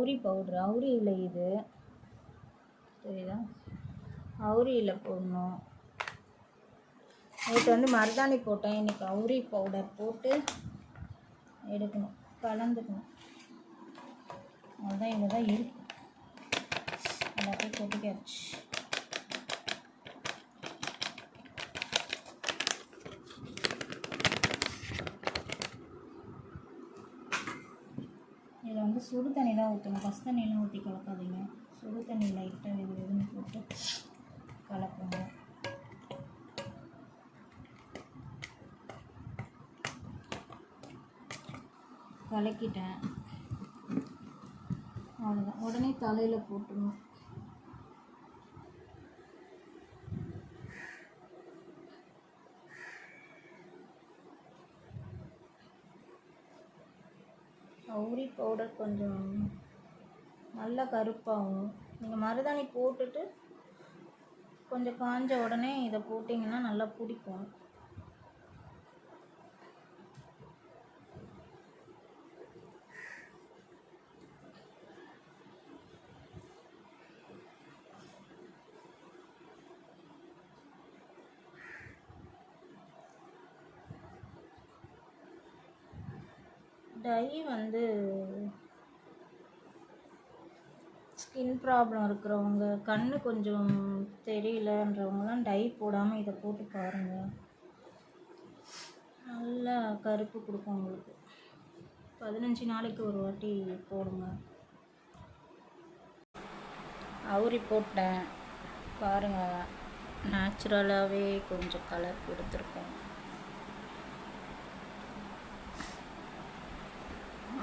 அவுரி powder, அவுரி இலை இது தெரியுதா, அவுரி இலை போடணும். நேற்று வந்து மருதாணி போட்டேன், இன்றைக்கி அவுரி பவுடர் போட்டு எடுக்கணும், கலந்துக்கணும். அதுதான் இங்கே தான் இருக்கும், எல்லாத்தையும் கொட்டிக்காச்சு. இதில் வந்து சுடு தண்ணி தான் ஊற்றணும், பசு தண்ணியெலாம் ஊற்றி கலக்காதீங்க. சுடு தண்ணி லைட்டாக இதுன்னு போட்டு கலக்குங்க. கலக்கிட்டேன், அவ்வளோதான். உடனே தலையில் போட்டுடணும். அவுரி பவுடர் கொஞ்சம் நல்லா கருப்பாகும். நீங்கள் மருதாணி போட்டுட்டு கொஞ்சம் காஞ்ச உடனே இதை போட்டிங்கன்னா நல்லா பிடிக்கும். டை வந்து ஸ்கின் ப்ராப்ளம் இருக்கிறவங்க, கண்ணு கொஞ்சம் தெரியலன்றவங்களாம் டை போடாமல் இதை போட்டு பாருங்கள், நல்லா கருப்பு கொடுக்கும் உங்களுக்கு. 15 நாளைக்கு ஒரு வாட்டி போடுங்க. அவுரி போட்டேன் பாருங்கள், நேச்சுரலாகவே கொஞ்சம் கலர் கொடுத்துருக்கோம்.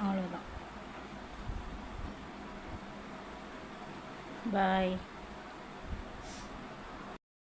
அவ்வளோதான். பாய்.